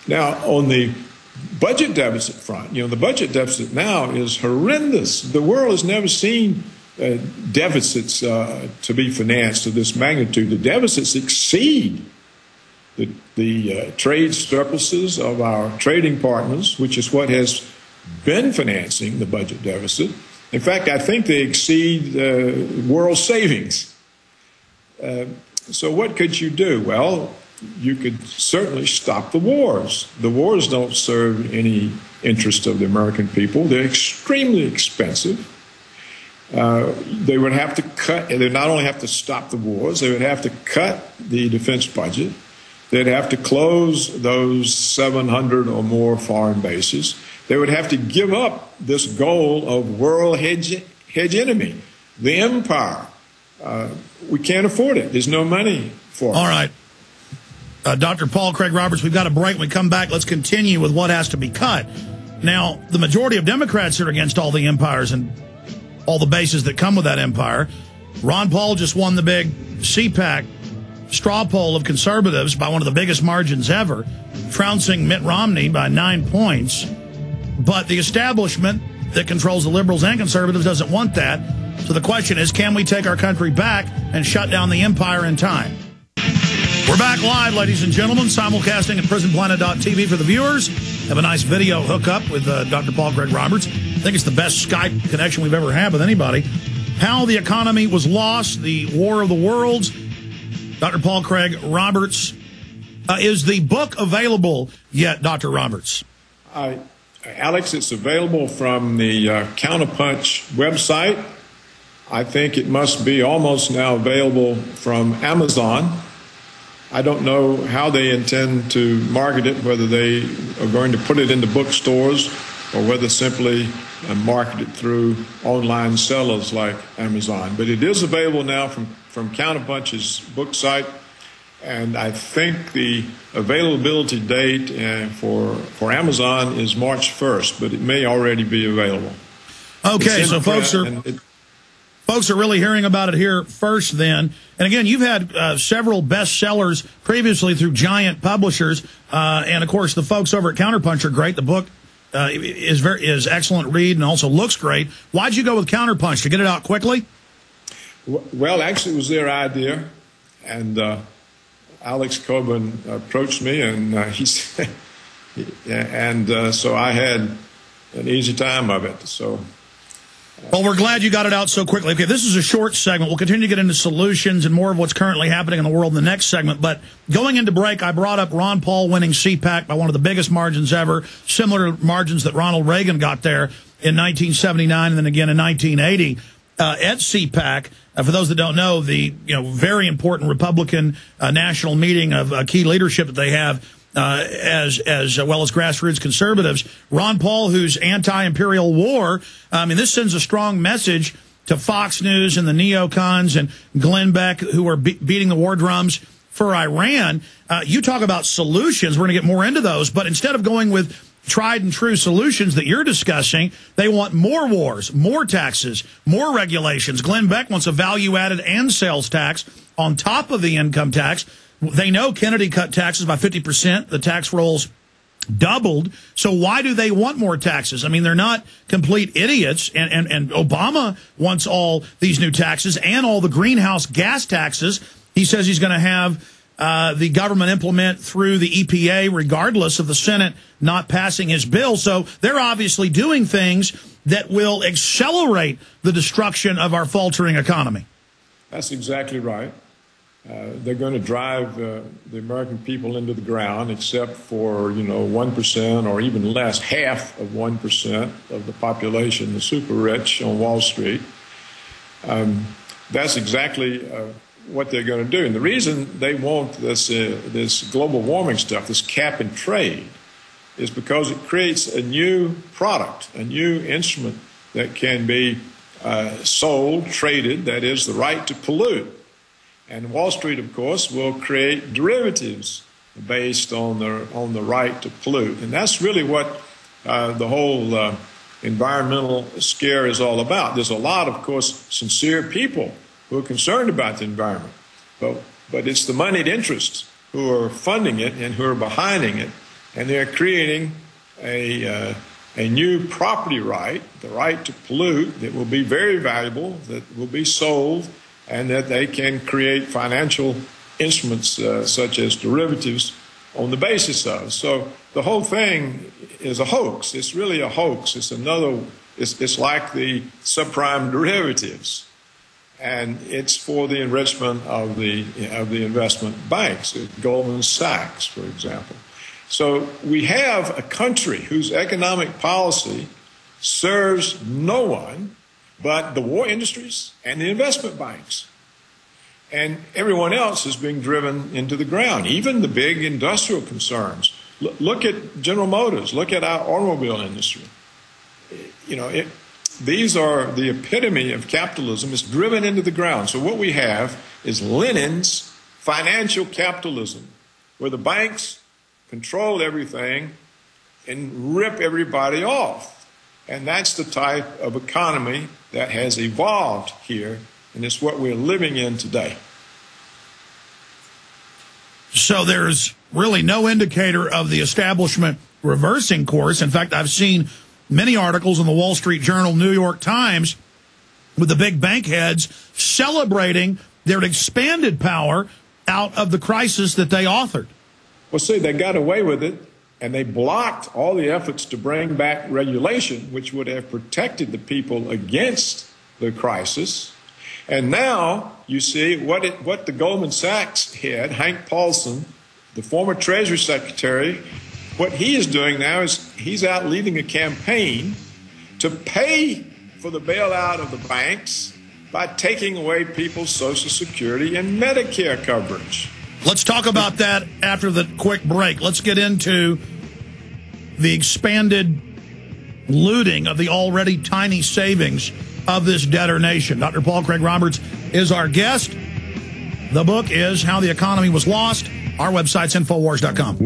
Now, on the budget deficit front, the budget deficit now is horrendous. The world has never seen deficits to be financed to this magnitude. The deficits exceed the trade surpluses of our trading partners, which is what has been financing the budget deficit. In fact, I think they exceed world savings. So what could you do? Well, you could certainly stop the wars. The wars don't serve any interest of the American people. They're extremely expensive. They would have to cut, they would not only have to stop the wars, they would have to cut the defense budget. They'd have to close those 700 or more foreign bases. They would have to give up this goal of world hegemony, the empire. We can't afford it. There's no money for it. All right. Dr. Paul Craig Roberts, we've got a break. When we come back, let's continue with what has to be cut. Now, the majority of Democrats are against all the empires and all the bases that come with that empire. Ron Paul just won the big CPAC straw poll of conservatives by one of the biggest margins ever, trouncing Mitt Romney by 9 points. But the establishment that controls the liberals and conservatives doesn't want that. So the question is, can we take our country back and shut down the empire in time? We're back live, ladies and gentlemen, simulcasting at prisonplanet.tv for the viewers. Have a nice video hookup with Dr. Paul Craig Roberts. I think it's the best Skype connection we've ever had with anybody. How the Economy Was Lost, the War of the Worlds. Dr. Paul Craig Roberts. Is the book available yet, Dr. Roberts? Alex, it's available from the Counterpunch website. I think it must be almost now available from Amazon. I don't know how they intend to market it, whether they are going to put it into bookstores or whether simply market it through online sellers like Amazon. But it is available now from Counterpunch's book site, and I think the availability date for Amazon is March 1st, but it may already be available. Okay, so folks are really hearing about it here first then. And again, you've had several bestsellers previously through giant publishers. And of course, the folks over at Counterpunch are great. The book is excellent read and also looks great. Why'd you go with Counterpunch? To get it out quickly? Well, actually, it was their idea. And Alex Coburn approached me, and he said, so I had an easy time of it. So. Well, we're glad you got it out so quickly. Okay, this is a short segment. We'll continue to get into solutions and more of what's currently happening in the world in the next segment. But going into break, I brought up Ron Paul winning CPAC by one of the biggest margins ever, similar margins that Ronald Reagan got there in 1979 and then again in 1980 at CPAC. For those that don't know, the very important Republican national meeting of key leadership that they have, as well as grassroots conservatives. Ron Paul, who's anti-imperial war, this sends a strong message to Fox News and the neocons and Glenn Beck, who are beating the war drums for Iran. You talk about solutions. We're going to get more into those. But instead of going with tried and true solutions that you're discussing, they want more wars, more taxes, more regulations. Glenn Beck wants a value-added and sales tax on top of the income tax. They know Kennedy cut taxes by 50%. The tax rolls doubled. So why do they want more taxes? I mean, they're not complete idiots. And Obama wants all these new taxes and all the greenhouse gas taxes. He says he's going to have the government implement through the EPA, regardless of the Senate not passing his bill. So they're obviously doing things that will accelerate the destruction of our faltering economy. That's exactly right. They're going to drive the American people into the ground, except for, 1% or even less, half of 1% of the population, the super rich on Wall Street. That's exactly what they're going to do. And the reason they want this global warming stuff, this cap and trade, is because it creates a new product, a new instrument that can be sold, traded, that is, the right to pollute. And Wall Street, of course, will create derivatives based on the right to pollute. And that's really what the whole environmental scare is all about. There's a lot, of course, sincere people who are concerned about the environment. But it's the moneyed interests who are funding it and who are behind it and they're creating a new property right, the right to pollute, that will be very valuable, that will be sold, and that they can create financial instruments such as derivatives on the basis of. So the whole thing is a hoax. It's really a hoax. It's like the subprime derivatives, and it's for the enrichment of the investment banks, Goldman Sachs, for example. So we have a country whose economic policy serves no one but the war industries and the investment banks. And everyone else is being driven into the ground, even the big industrial concerns. Look at General Motors. Look at our automobile industry. These are the epitome of capitalism. It's driven into the ground. So what we have is Lenin's financial capitalism, where the banks control everything and rip everybody off. And that's the type of economy that has evolved here, and it's what we're living in today. So there's really no indicator of the establishment reversing course. In fact, I've seen many articles in the Wall Street Journal, New York Times, with the big bank heads celebrating their expanded power out of the crisis that they authored. Well, see, they got away with it, and they blocked all the efforts to bring back regulation, which would have protected the people against the crisis. And now you see what the Goldman Sachs head, Hank Paulson, the former Treasury Secretary, what he is doing now is he's out leading a campaign to pay for the bailout of the banks by taking away people's Social Security and Medicare coverage. Let's talk about that after the quick break. Let's get into the expanded looting of the already tiny savings of this debtor nation. Dr. Paul Craig Roberts is our guest. The book is How the Economy Was Lost. Our website's Infowars.com.